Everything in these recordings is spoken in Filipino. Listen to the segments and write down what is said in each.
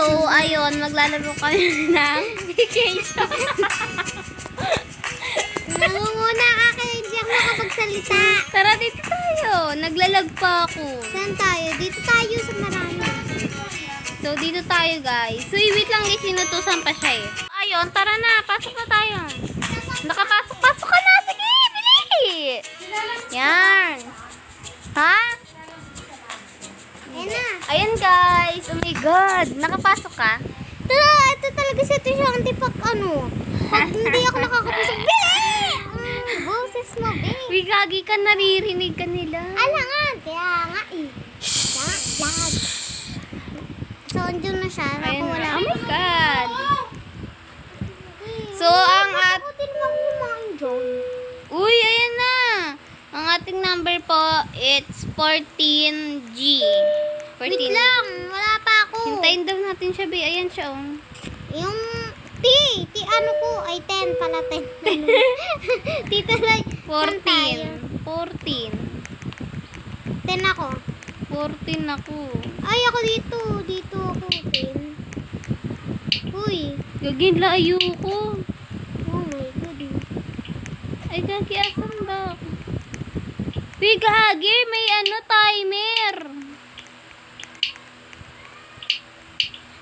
So, ayun, maglalaro kami ng vacation. Nangunguna ka kaya hindi ako makapagsalita. Tara, dito tayo. Naglalag pa ako. Saan tayo? Dito tayo sa marami. So, dito tayo, guys. So, wait lang guys, sinutusan pa siya eh. Ayun, tara na. Pasok na tayo. Nakapasok-pasok ka na. Sige, bili. Yan. Ha? Ayan na. Ayan, guys. Oh my God. Nakapasok ka? Tara, ito talaga sa ito siya. Hindi pag pag hindi ako nakakapasok. Bili! Boses mo, bili. Uy, gagi ka. Naririnig ka nila. Alangan. Kaya nga eh. Lag. So, andyan na siya. Ako Ayan wala. na. Oh my God. So, ang Uy, ayan na. Ang ating number po, it's 14G. 14. Wait lang. Wala pa ako. Hintayin daw natin siya, be. Ayan siya, oh. Yung T ano ko ay 10 pala 10. Tito lang. 14. 14. 10 ako. 14 ako. Ay, ako dito. Dito ako. 10. Uy. Gagin la, ayoko. Oh my God. Ay, gagi, asan ba? Uy, gagi, may timer.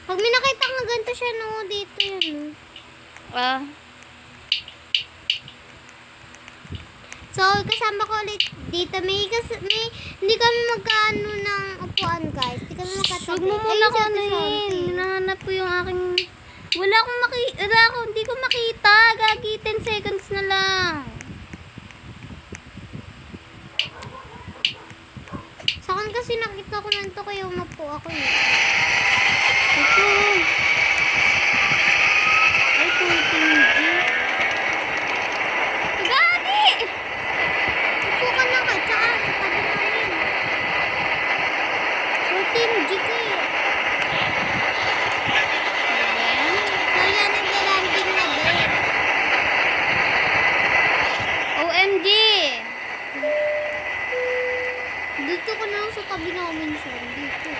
Pag may nakita nga ganito siya, no, dito yun. Ah. So, kasama ko ulit dito. Hindi kami magkaano ng upuan, guys. Hindi kami magkatabi. Huwag mo muna ko hinahanap ko yung aking... Hindi ko makita. Gagi, 10 seconds na lang. Sa akin kasi nakita ko lang ito kaya umapo ako eh. Ito. Ay, 14G. Gagi! Upo ka lang kahit saka sa tabi namin. 14G ka eh. So yan, naglalanding na din. OMG! Dito ko na sa tabi namin siya. Dito.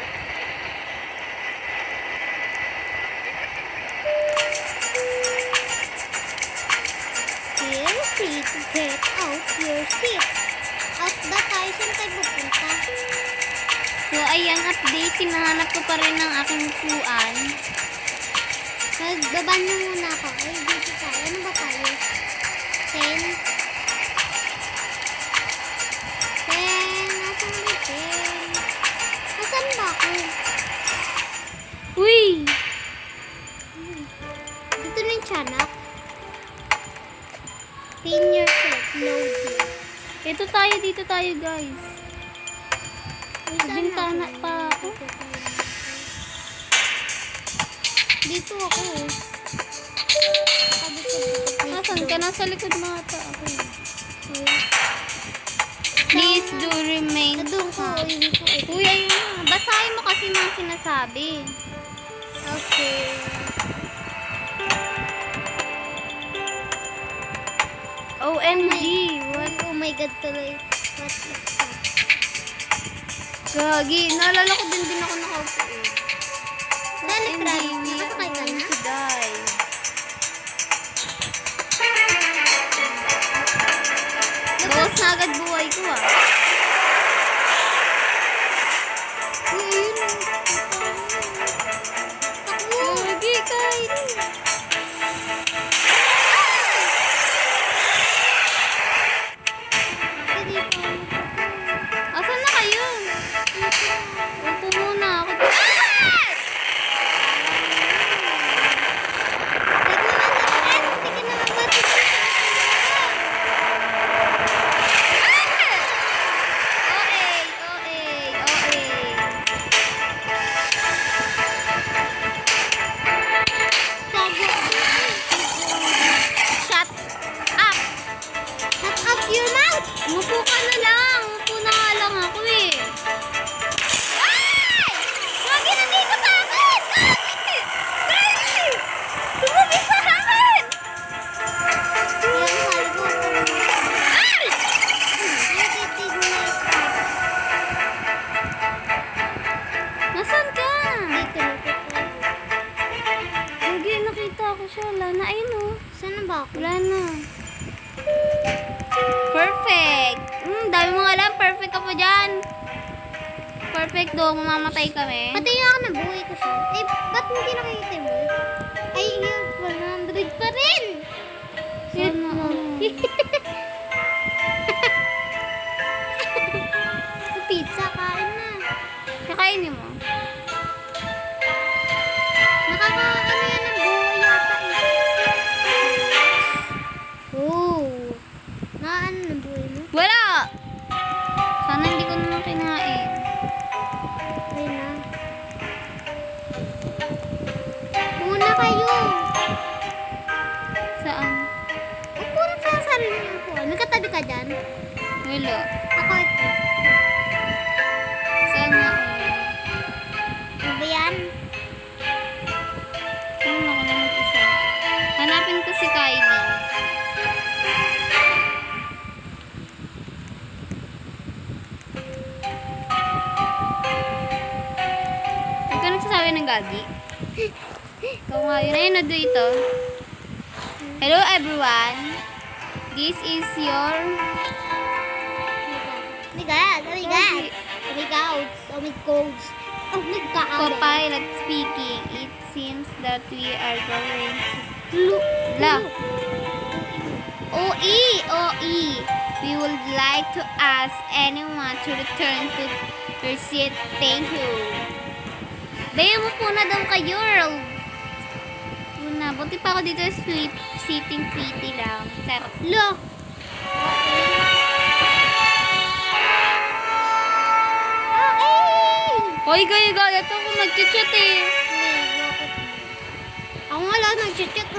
Feel free to get out your seat. Out ba tayo? Saan tayo pupunta? So, ayan, update. Hinahanap ko pa rin ang aking upuan. Nagbaba na muna ako. Ay, dito tayo. Ano ba tayo? 10. 10. Nasaan ba 10? Nasaan ba ako? Uy! Dito na yung tiyanak. Pin yourself. Loading. Dito tayo, guys. Uy, Sa saan bintana ako? pa ako. Dito ako. Sabi ko dito. Nasaan ka? Nasa likod mo ata ako. Please do remain. Doon ko. Yun ko. Uy, ayun na. Basahin mo kasi mga sinasabi. Okay. OMG! What? Oh my God tuloy. What is that? Gagi, naalala ko din ako nakaupo eh. Dali, OMG, Fran. we are Nakasakay ka going na? to die. Bawas na agad buhay ko ah. Uy, ayun. Takbo. Gagi, kahit. Dito. Asan na kayo? Upo muna ako. pa ako. Wala na. Perfect. Dami mo alam. Perfect ka pa dyan. Perfect daw. Mamamatay kami. Pati yung ako nabuhay ko siya. Eh, ba't hindi nakikita yung buhay? Ay, yun, 100 pa rin! Yun mo. Pizza, kain na. Kakainin mo. Nakakaano yan ng buhay yata eh. Oh. Naan ng buhay mo? Wala! Sana hindi ko naman kinain. Ayun na. Muna kayo. Saan? Upo na sa sarili ng upuan. May katabi ka dyan? Wala. Ako ito. Saan nga? Ano ba yan? Ano ako na mag-isa? Hanapin ko si Kylie. Huwag ka nagsasabi ng gagi. Ikaw nga yun. Ayun na dito. Hello everyone. This is your... Oh my God. Oh my God. Oh my God. Oh my God. Oh my God. Co-pilot speaking. It seems that we are going to... Look. La. OE. OE. We would like to ask anyone to return to your seat. Thank you. Bayo mo po na daw kayo. Una. Buti pa ako dito sitting pretty lang. Pero, Look. Okay. hoy gaya-gaya to kung nag-chat eh. Ako nga lang nag-chat.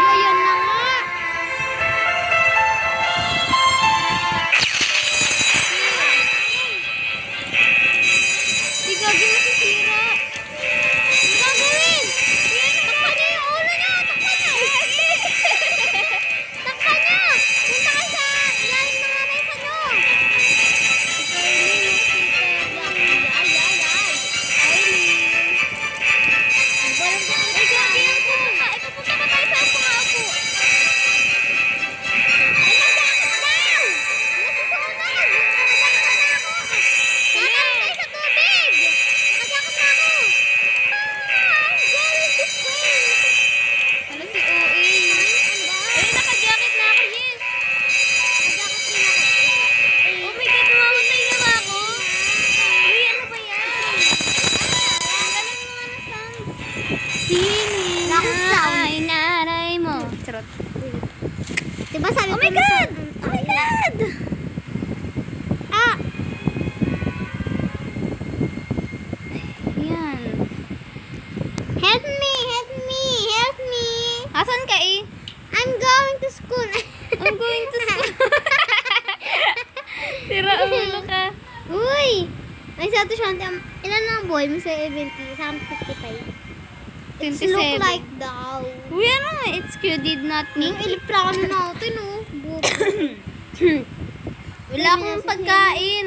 Ayan na nga. Di gagi masisira. Ano gagawin? Takpan niya yung ulo niya. Takpan niya. Takpan niya. Punta ka sa ilalim ng mga mesa niyo. Ay, gagi yan po. Ipapunta pa tayo sa upo-upo. Ay, mag-jacket daw! Nasusunod! Naka-jacket na ako! Nakaroon tayo sa tubig! Naka-jacket na ako! I'm going this way! Ano si OA? Ay, naka-jacket na ako, yes. Naka-jacket din ako. Oh my God, mamamatay na ba ako? Uy, ano ba yan? Galing mo nga na sound. Sinin Bakit na sound? ay nanay mo. Charot. Diba sabi Oh ko my na God! sa- Oh my God! Ah! Yan. Help me! Help me! Help me! Asan ka eh? I'm going to school! I'm going to school. Sira ulo ka. Uy! Ay, sa ito siya. Ilan ang boy mo sa 70? Sa 55? It 27. look like daw. Uy, ano? It's cute, did not Yung make it. iliplano natin, oh. Wala akong pagkain.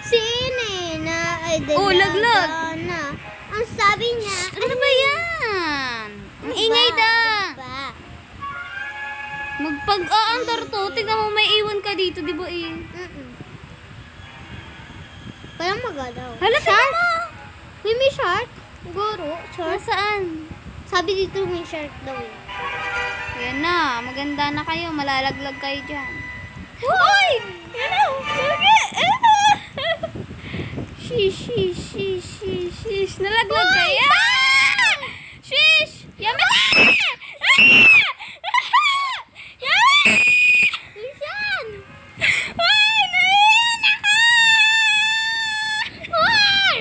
Si Ine na ay Oh, laglag. na. Ang sabi niya, Ano ba yan? Ang ingay da. Ba? Magpag-aandar to. Tignan mo, may iwan ka dito, di ba eh? Parang magalaw. Hala, tignan mo. Uy, may shark. Guro, shark. Nasaan? Sabi dito may shark daw eh. Yan na. Maganda na kayo. Malalaglag kayo dyan. Uy! Yan na. Shish, shish, shish, shish, shish. Nalaglag kayo. Shish! Yami! Yami! Isan! Uy! Naiiyan ako! Uy!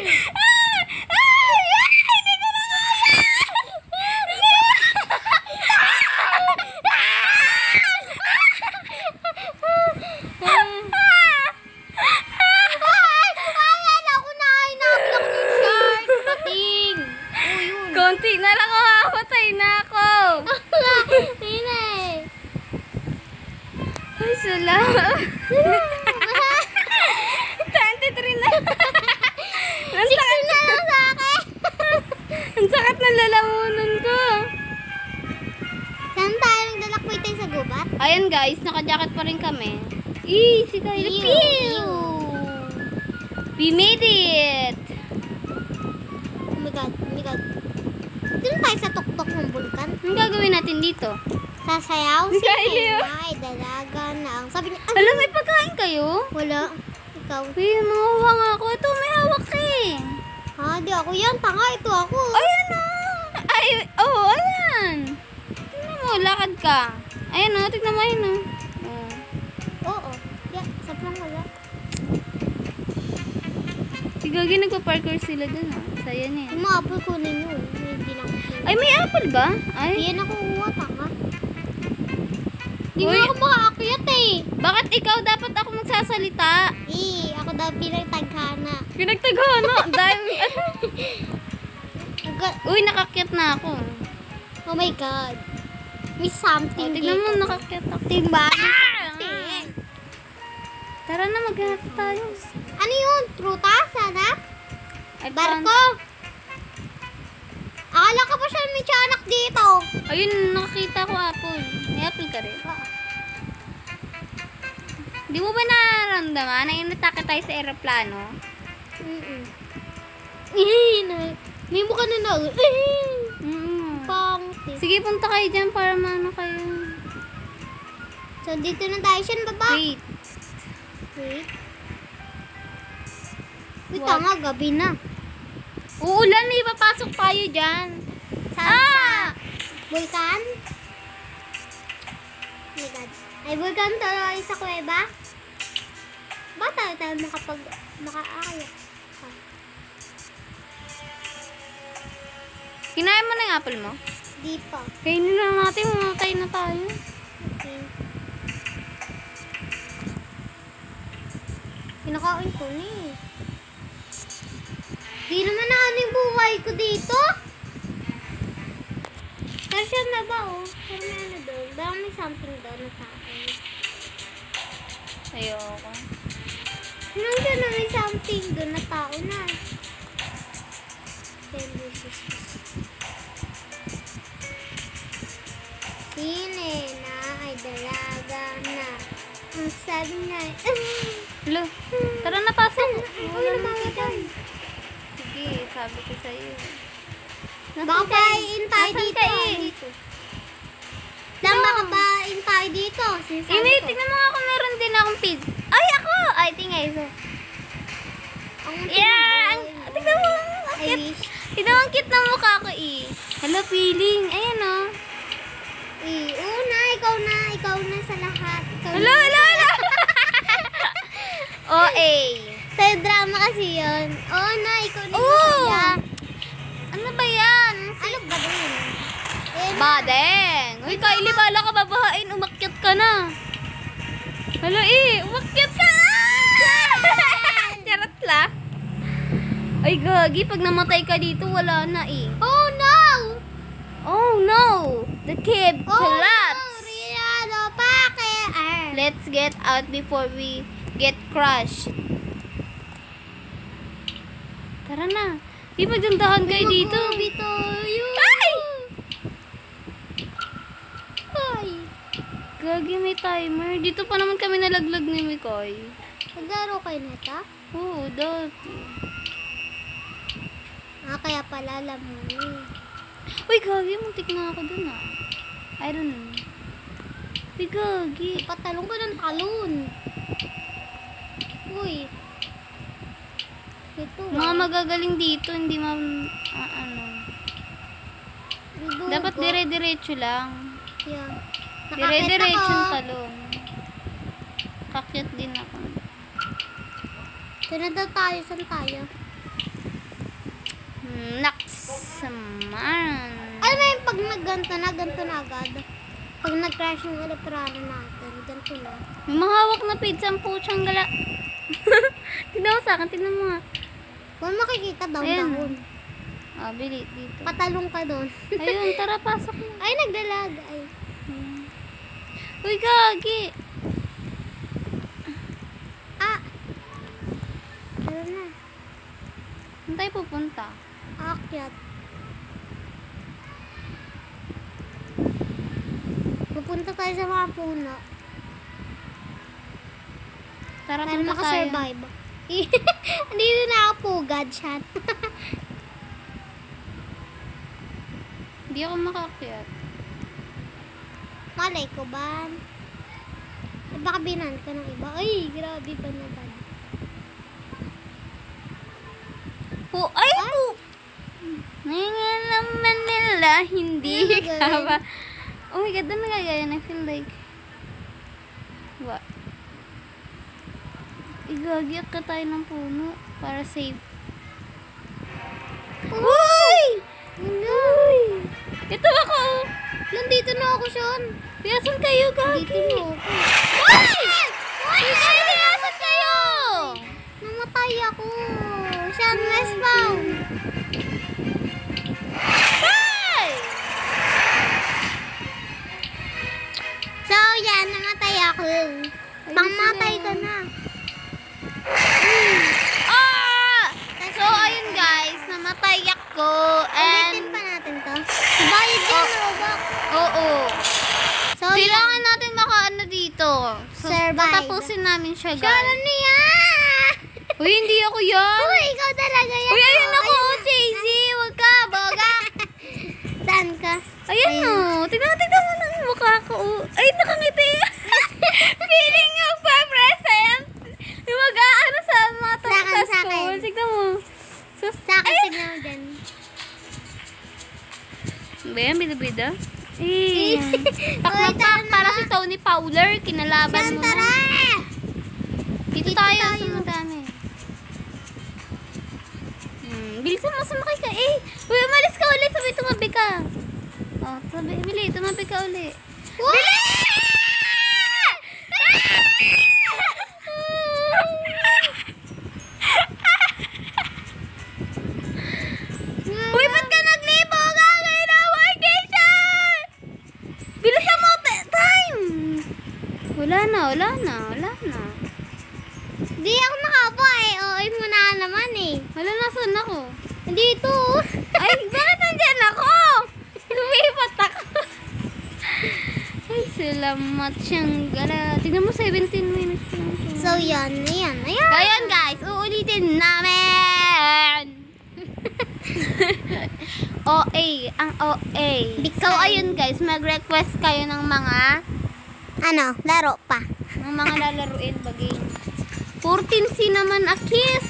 Hindi ko na Ayan ako na ay naglak ng shark. Pating. Uy, yun. konti na lang ako. Patay na ako. Ine. Ay, salamat. 23 na. Ang sakit ng lalamunan ko. Saan tayo naglalakwitan sa gubat? Ayan guys, naka-jacket pa rin kami. Si Kylie. Ew, Pew! ew. We made it! Oh my God, oh my God. Dito tayo sa tuktok ng bulkan. Anong gagawin natin dito? Sasayaw Si si Kylie, oh. Ay, dalaga na ang... Sabi niya, Alam, may pagkain kayo? wala. Ikaw. Uy, makuha nga ako. Ito, may hawak ka eh. Ha, di ako yan. Tanga, ito ako. Ayan o. Ay, ayan. Tignan mo, lakad ka. Ayan o, tignan mo yun o. Oo. Yeah, sobrang wala. Si Gagi, nagpa-parkour sila dun o. Saya niya. Yung mga apple kunin nyo. Hindi lang ako. Ay, may apple ba? Ay, Hindi yan ako kuha, tanga. Hindi Uy. nga ako makaakyat eh. bakit ikaw dapat ako magsasalita? Ako daw pinagtagkana. Pinagtagano. Dahil, uy, nakakyat na ako. Oh my God. May something Tignan mo, dito. nakakyat ako. Timba. Tara na, maghanap tayo. Ano yun? Prutas, anak? I found- Barko? Akala ka pa siya may tiyanak dito. Ayun, nakakita ko apple. May apple ka rin. Di mo ba nararamdaman na inatake tayo sa aeroplano? May mukha na na. Pangti. Sige, punta kayo dyan para maano kayo. So, dito na tayo siya, baba. Wait. Wait. Wait, What? tama, gabi na. Uulan na, ipapasok tayo dyan. Saan? Vulkan? Oh my God. Ay, vulkan tuloy sa kuweba? Ba tayo makaakaya? Kinain mo na yung apple mo? Di pa. Kainin na natin, mamatay na tayo. Okay. Kinakain ko na eh. Di naman na ano yung buhay ko dito. Pero siya na ba oh? Pero may ano doon. Baka may something doon na sa akin. Ayoko. Nandiyan na may something doon na tao na. Sine na ay dalaga na. Ang sabi niya ay... Hello, tara na, pasok. Uy, namamatay. Sige, sabi ko sa'yo. Baka pain tayo Nasaan dito. ka eh? Dito. Lang, baka pain tayo dito. Sinasabi Imi, ko. tignan mo ako, meron din akong pizza. Ay, ako! I think I saw. Ang Yeah! tingnan mo. Tignan mo, ang I cute. wish. Tignan mo, ang cute ng mukha ko eh. Hello, feeling. Ayan o. Una, ikaw na sa lahat. Ikaw Hello, na. hello, hello. OA. Sa drama kasi yun. Na, ikaw na. Oh! Kuya. Ano ba yan? Ano ba din? Badeng. Uy, Kylie, bala ka babahain. Umakyat ka na. Hello, umakyat ka na. Charot la. Ay, gagi. Pag namatay ka dito, wala na Oh no! Oh, no. The cave Oh collapsed. no! Riano, bakit? Let's get out before we get crushed. Tara na. Di magdandahan kayo dito. Tayo. Ay! Ay! Gagi, may timer. Dito pa naman kami nalaglag ni Mikoy. Naglaro kayo nito? Oo, dati. Kaya pala alam mo eh. Uy, gagi, muntik na ako dun I don't know. Uy, gagi. Patalong ko ng talon. Uy. Ito Mga magagaling dito, hindi ano. Bidugo. Dapat dire-diretso lang. Yeah. Dire-diretso yung talon. Kakyat din ako. Saan na tayo? Saan tayo? Naks naman. Alam mo yung pag ganto na agad. Pag nag-crash yung elektrano natin, ganto na. May mahawak na pizza ang putsang gala. Tignan mo sa akin, tignan mo nga. Kung makikita daw Ayan. dahon. Bili dito. Patalong ka doon. Ayun, tara, pasok na. Ay, nagdalag. Ay. Uy, gagi. Tara na. Saan tayo pupunta? Aakyat. punta tayo sa mga puno. Tara, Para punta tayo. makasurvive. Dito na ako pugad, chat. Hindi ako makaakyat. Malay ko ba? Eh, baka binan ka ng iba. Ay, grabe pa naman. Ay po! Ngayon naman nila, hindi Ano ka gagawin? ba? Oh my God, doon nagagayan. I feel like... What? Igagiyak ka tayo ng puno para safe. Uy! Uy! Ito ako! Nandito na ako, Sean. Piyasan kayo, Gagi! Dito na ako. Uy! Ay, piyasan kayo! Namatay ako. Sean, respawn. Ay! So, yan. Namatay ako. Pangmatay ka na. Ah! So, ayun guys, namatay ako. Ulitin And... pa natin to. Bayad yan, Robux. Oo. So, Kailangan natin makaano dito. So, Survive. tatapusin namin siya, Sean, guys. ano yan? Uy, hindi ako yan. Uy, ikaw talaga yan. Uy, ayun Oh, ako, JC. Huwag ka, boga. Saan ka? Ayun o. Tignan mo ng mukha ko. Ay, nakangiti. Feeling yung pa-present. Yung mag-aano sa mga Sa akin, sa sa school. akin. Tignan mo. So, Sa akin, tignan mo dyan. ba yan, bida-bida? Eh. Uy, Pakmapak tara na. para si Tony Fowler. Kinalaban Sean, mo tara. na. Dito tayo sa tayo. madami. Bilisan mo, sumakay ka. Eh, uy, umalis ka ulit. Sabi, tumabi ka. Oh, tumabi ka ulit. Bili! Uy, ba't ka naglibo? Gagawin na workation! Bilisan mo, time! Wala na. Di ako nakapa eh. Oy mo na naman eh. Wala, nasan ako? Dito. Ay, bakit nandyan ako? Lumipat ako. Ay, salamat siyang gala. Tignan mo, 17 minutes lang. So, yan. Ayan guys, uulitin namin! OA, ang OA. So, ayun guys, mag-request kayo ng mga Ano? Laro pa. lalaruin bagay. 14C naman a kiss.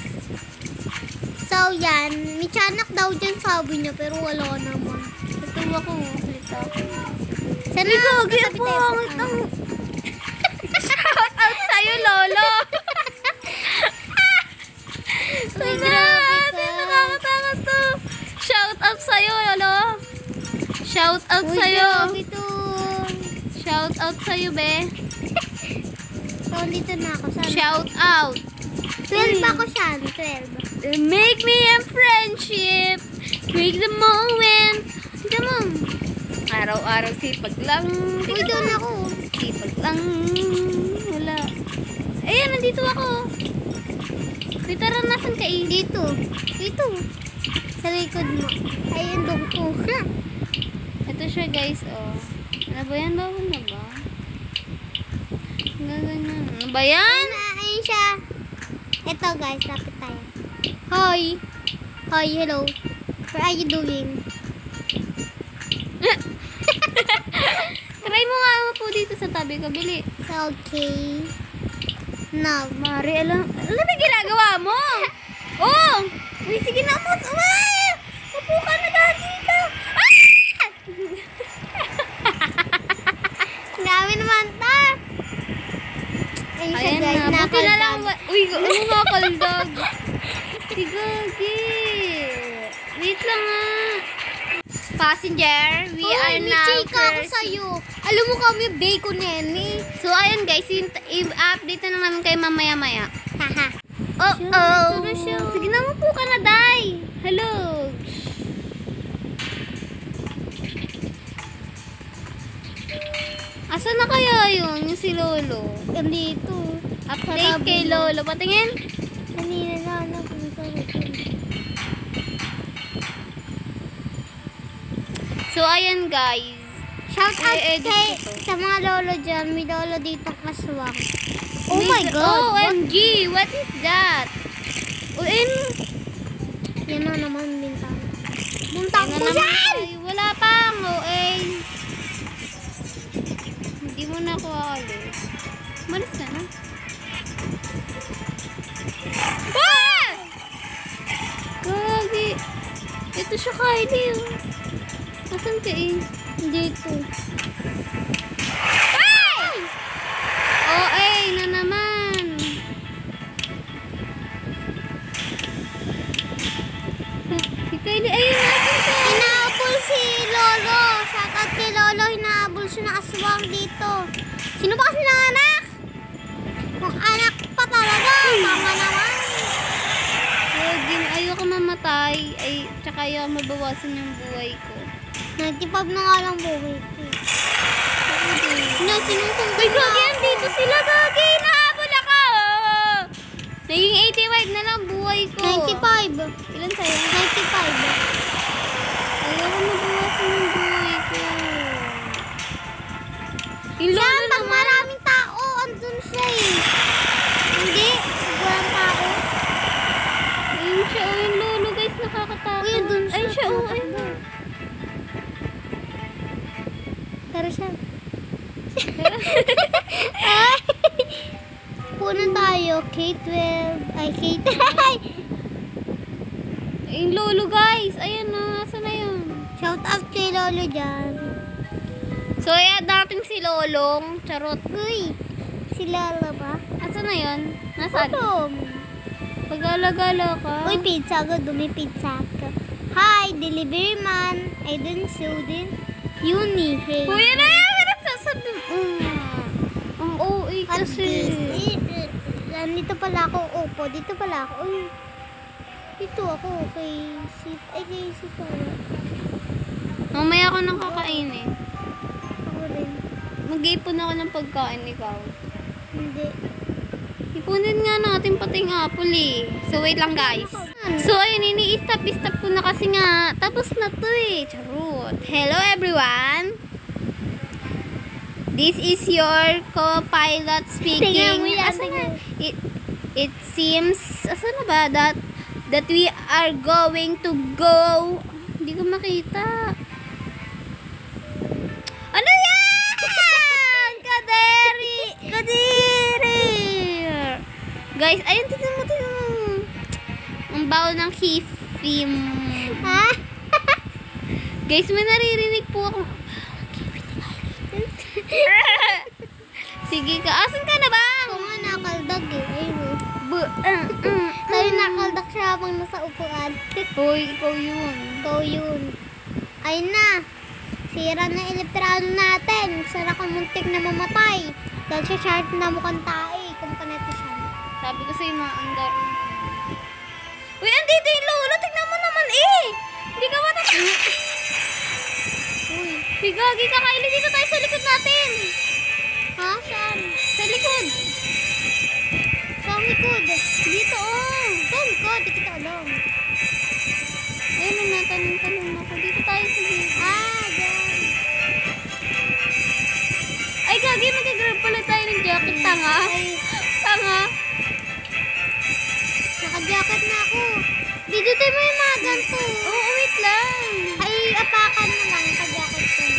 So, yan. May tiyanak daw dyan sabi niya, pero wala naman. Ito ako, salita ako. Sana Ikaw, katabi tayo pangit po. ang... Shout out sa'yo, Lolo! Uy, grabe Ate, ka. nakakatakot to. Shout out sa'yo, Lolo. Shout out Uy, sa'yo. grabe to. Shout out sa'yo, be. So, dito na ako. Sana. Shout out. 12 ako siya. 12. Make me a friendship. Make the moment. Tignan mo. Araw-araw sipag lang. Uy, doon ako. Sipag lang. Wala. Ayan, nandito ako. Uy, tara, nasan ka eh? Dito. Dito. Sa likod mo. Ayun, doon ko. Ito siya guys, oh. Ano ba yan? Bawal na ba? Gaganyan. Ano ba yan? Ayun siya. Ito guys, lapit tayo. Hi. Hi, hello. What are you doing? Try mo nga po dito sa tabi ko. Bili. So, okay. Now, Mari, alam may ginagawa mo? Oh! Uy, sige na mo. Upo ka na, gagi ka. Ah! dami naman ta. Ayun siya Ayan guys, na. Buti na lang. nakaldag. Uy, ano nga kaldag? Si Gagi. Wait lang ah. Passenger, we are Uy, may now chika ako first. sa'yo. Alam mo kami, bacon yan eh. So, ayun guys, i-update na naman kayo mamaya-maya. Haha. Oh, Siya, oh. ito na siya. Sige na, upo ka na, Day. Hello. Asan na kaya yun, yung si Lolo? Andito. Update kay Lolo. Patingin. Kanina na, napunta ko. So, ayan guys. Shout out I-edit kay ko to. sa mga lolo dyan. May lolo dito kaswang. Oh May- my God! OMG! What is that? Yan na naman bintang. Bintang Ano ko naman dyan! tayo? Wala pang OA. Hindi mo na ako aalis. Malis ka na. Ah! Gagi. Ito siya, Kylie. Asan ka eh? Dito. Ay! OA na naman. Si Kylie, ayun, asan ka? Hinahabol si Lolo. Shout out kay Lolo. Hinahabol siya na aswang dito. Sino ba kasi nanganak? Kung anak pa talaga. Tama naman. Ayoko mamatay. Ay, tsaka ayoko mabawasan yung buhay ko. 95 na nga lang buhay ko. Na, sinutong Uy, Gagi, andito sila, Gagi. Nahabol ako. Naging 85 na lang buhay ko. 95. Ilan sa'yo? 95. Ayoko mabawasan yung buhay ko. Yung lolo Saan? Pag naman. maraming tao, andun siya eh. Hindi, walang tao. Ayun siya, oh, yung lolo, guys, nakakatakot. Uy, andun siya. Ayun siya, oh, ayun. Pero siya. Ay! Punan tayo, K12. Ay, K12. Yung lolo, guys. Ayun, oh, nasa na yun? Shout out kay Lolo dyan. So, ayan natin si Lolong. Charot. Uy, si Lolo ba? Asan na yun? Nasaan? Bottom. Pag-alagala ka. Uy, pizza ko. Dumi pizza ka. Hi, delivery man. I didn't show din. Uni, hey. Kuya na yan! Nagsasabi. Ang OA kasi. Dito pala ako. Opo, dito pala ako. Uy, dito ako. Kay si Tara. Mamaya ako nang kakainin. Ako rin. Mag-ipon ako ng pagkain, ikaw. Hindi. Ipunin nga natin pati yung apple eh. So, wait lang guys. So, ayun, ini-stop ko na kasi nga. Tapos na to eh. Charot. Hello everyone. This is your co-pilot speaking. Tingnan mo yan, Asan tingnan. na? It seems, asan na ba? That we are going to go. Hindi ko makita. Ano yan? Kadiri! Guys, ayun, tignan mo. Ang bawal ng hifim. Ha? Guys, may naririnig po ako. Sige ka. Asan ka na ba? Ako nga nakaldag eh. Ayun. Tayo nakaldag siya habang nasa upuan. Hoy, ikaw yun. Ikaw yun. Ayun na. Sira na elektrano natin. Sana kung muntik na mamatay. Dahil siya short na mukhang tae. Kung kaneto siya. Sabi ko sa'yo, mga andar. Uy, andito yung lolo. Tignan mo naman eh. Hindi ka matatapos. Uy. Uy, Gagi ka, Kylie. Dito tayo sa likod natin. Ha? Saan? Sa likod. Saan likod? Dito, oh. Saan likod? Di kita alam. Ayun, natanong ako. Dito tayo sa dito. Dyan. Ay, Gagi, mag-grab pala tayo ng jacket. Tanga. Ay, Tanga. naka-jacket na ako. Dito tayo may mga ganito. Oo, wait lang. Ay, apakan mo lang. Naka-jacket ko na.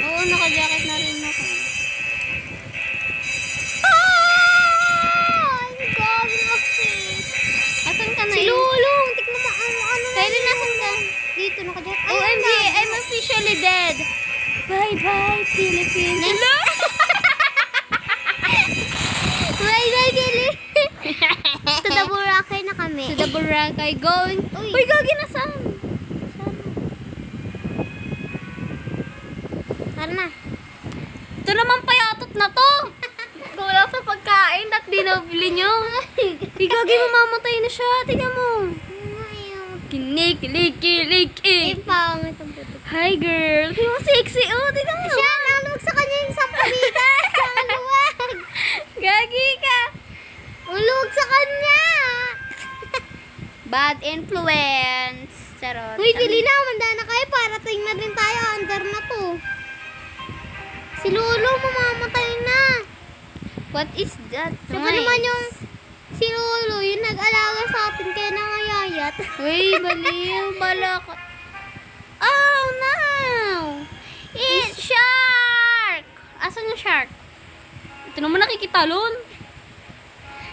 Oo, naka-jacket na rin ako. Ang gabi kasi. Asan ka na Si yun? Lulong. Tignan mo ano. Kylie, nasan ka? Dito naka-jacket. Ay, OMG, wala. I'm officially dead. Bye-bye, Philippines. Hello? Bye-bye, Billy. To the Boracay na kami. To the Boracay. Going. Uy. Uy, Gagi, nasaan? Tara na. Ito naman payatot na to. Kulang sa pagkain at dinabili nyo. Uy, Gagi, mamamatay na siya. Tingnan mo. Kinik. Pangit ang puto. Hi, girl. Tingnan mo, sexy. Oh, tingnan mo. Siya, nalawag sa kanya yung sampalita. Naluwag. Gagi ka. Ulog sa kanya. Bad influence. Charot. Uy, si Lina, manda na kayo. Parating na rin tayo. Under na to. Si Lolo, mamamatay na. What is that? Siya pa naman yung si Lolo, yung nag-alaga sa atin kaya nangayayat. Uy, baliw. Balak. Oh, no! It's shark! Asan yung shark? Ito naman nakikitalon.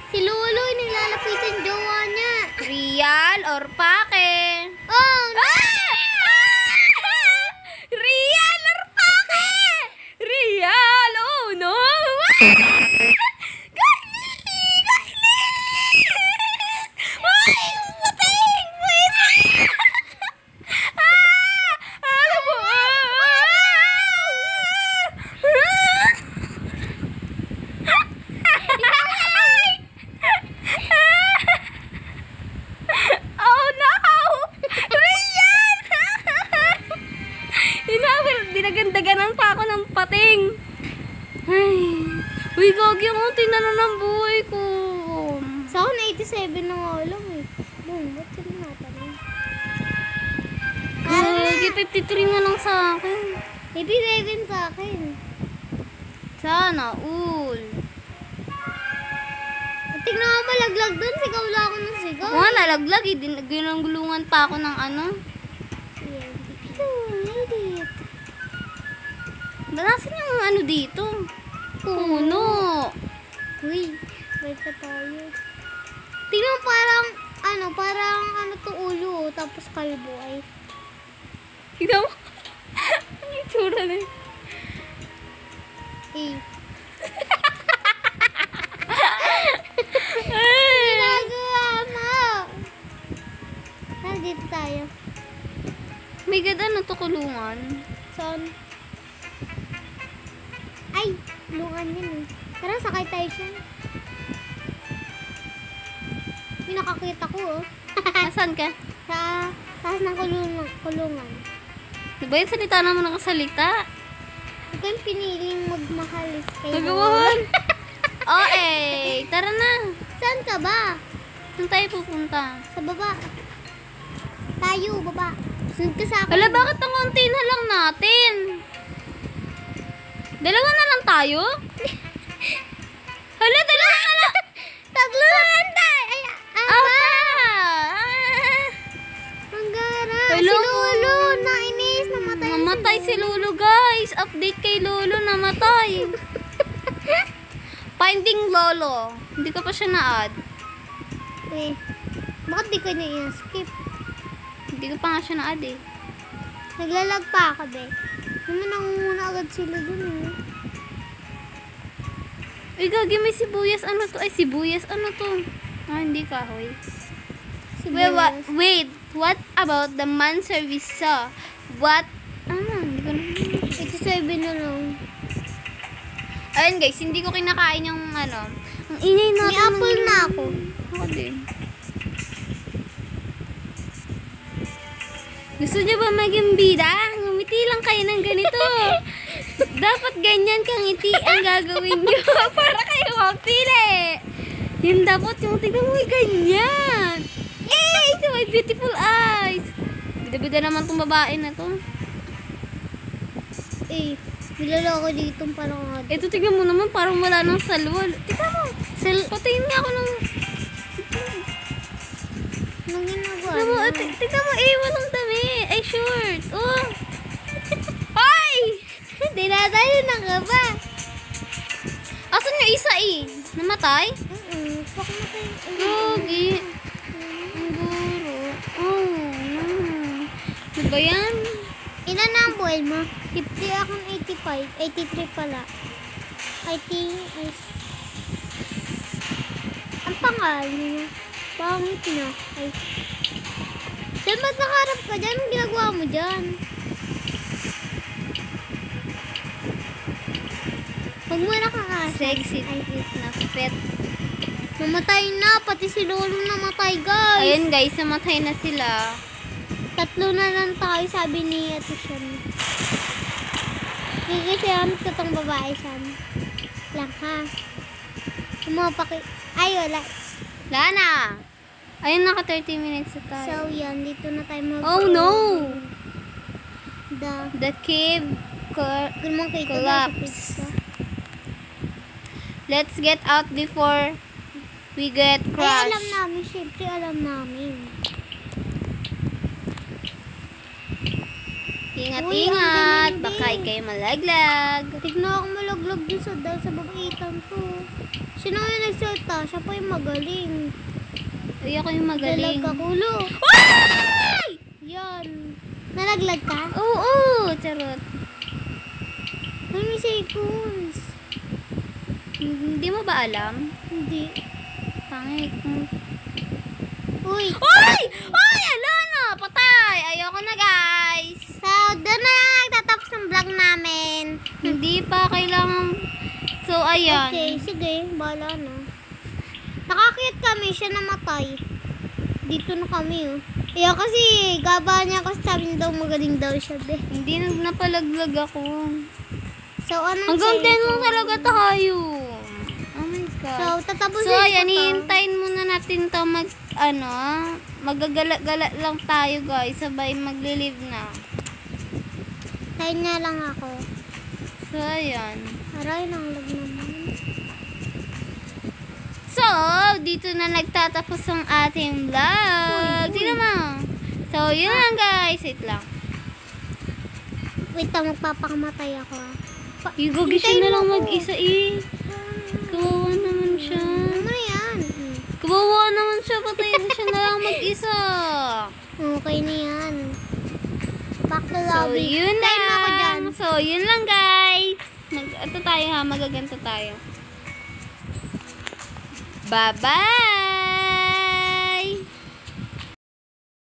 Si Lolo, yung naglalapitan jowa niya. Real or pake? Oh, no! Real or pake? Real! Oh, no! Dinagandagan pa ako ng pating. Ay. Uy, gagi ang unti na ng buhay ko. Sa akin, 87 na nga lang eh. Boom, ba't sila natanong? Gagi, 53 na lang sa akin. 87 sa akin. Sana, all. Tingnan nga malaglag dun, sigaw lang ako ng sigaw. Kung nga lalaglag, ginanggulungan pa ako ng ano. Nasan yung ano dito? Puno. Uy, balik pa tayo. Tingnan mo parang to ulo, tapos kalbo ay. Tignan mo. Ang itsura na yun. Eh. Ginagawa mo. Dito tayo. May ganda na to kulungan. Saan? Ay, lungan yun eh. Tara, sakay tayo siya. May nakakita ko oh. Nasaan ka? Sa taas ng kulungan. Diba yung salita naman nakasalita? Huwag kayong piniling magmahalis kayo. Nagawahan. Oh, eh. Tara na. Saan ka ba? Saan tayo pupunta? Sa baba. Tayo, baba. Sunod ka sa akin. Hala, bakit ang konti na lang natin? Dalawa na lang tayo? Hala, dalawa na lang. Tatlo na lang tayo. Ay, Aba! ang gara. Hello? Si Lolo, nainis. Namatay. Namatay si Lolo, guys. Update kay Lolo, namatay. Finding Lolo. Hindi ko pa siya na-add. Eh, bakit di ka niya i-skip? Hindi ko pa nga siya na-add eh. Naglalag pa ka, be. Naman nangunguna agad sila dun eh. Uy, gagi, may sibuyas. Ano to? Ay, sibuyas. Ano to? Ah, hindi kahoy. Wait, what about the man service saw? What? Hindi ko na. 87 na lang. Ayun guys, hindi ko kinakain yung ano. Ang ingay natin. May apple na ako. Ako din. Gusto niyo ba maging bida? Ngumiti lang kayo ng ganito. Dapat ganyan kang ngiti ang gagawin niyo para kayo mapili. Yun dapat yung tignan mo ganyan. To my beautiful eyes. Bida-bida naman tong babae na to. Eh, nilalako dito parang Ito tignan mo naman parang wala nang salwal. Tignan mo. Patayin nga ako ng... Anong ginagawa? Tignan mo, tignan mo, walang dami. Ay, short. Oh. Ay! Dinatayo na ka ba? Asan yung isa Namatay? Pakmatay. Gogi. Ang guro. Oh, no. Diba yan? Ilan na ang buhay mo? 50 akong 85. 83 pala. I think ang pangalan niya. Pangit na. Ay. Saan ba't nakaharap ka dyan? Anong ginagawa mo dyan? Huwag mo na kang asa. Sexy. Ay, na pet. Namatay na. Pati si Lolo namatay, guys. Ayun guys, namatay na sila. 3 na lang tayo, sabi ni Ate Sean. Kikisihan ko tong babae, Sean. Lang, ha? Ay, wala. Lana! Ayun, naka 30 minutes na tayo. So, yan. Dito na tayo mag- Oh, no! The The cave Gulmang kayo collapse. Let's get out before we get Ay, crushed. alam namin. Siyempre, alam namin. Ingat-ingat. Uy, ang Baka galing, ikay malaglag. Tignan ako malaglag dun sa dahil sa babaitan ko. Sino yung nagsalta? Siya pa yung magaling. Ay, ako yung magaling. Dalag ka, kulo. Ay! Yan. Nalaglag ka? Oo, charot. Ay, may seconds. Hindi mo ba alam? Hindi. Pangit. Uy. Ay! Ay! Ala na! Patay! Ayoko na, guys. So, doon na nagtatapos ng vlog namin. Hindi pa kailangan... So, ayan. Okay, sige. Bahala na. Nakakit kami. Siya namatay. Dito na kami, oh. Kaya kasi, gaba niya kasi sabi niya daw magaling daw siya, be. Hindi napalaglag ako. So, anong Hanggang sa'yo 10 lang ko? talaga tayo. Oh my God. So, tatapusin So, ayan, ko to. hihintayin muna natin to magagala-gala lang tayo, guys. Sabay maglilive na. Tayo nga lang ako. So, ayan. Aray, nang lag naman. So, dito na nagtatapos ang ating vlog. Uy. Tingnan mo. So, yun lang, guys. Wait lang. Wait, magpapakamatay ako, ah. Gigising na Hintayin lang mo ako. mag-isa eh. Kawawa naman siya. Ano yan? Kawawa naman siya. Patay na siya na lang mag-isa. Okay na yan. Back to So, lobby. yun Hintayin mo ako dyan. lang. So, yun lang, guys. Ito tayo ha. Magaganto tayo. Bye-bye!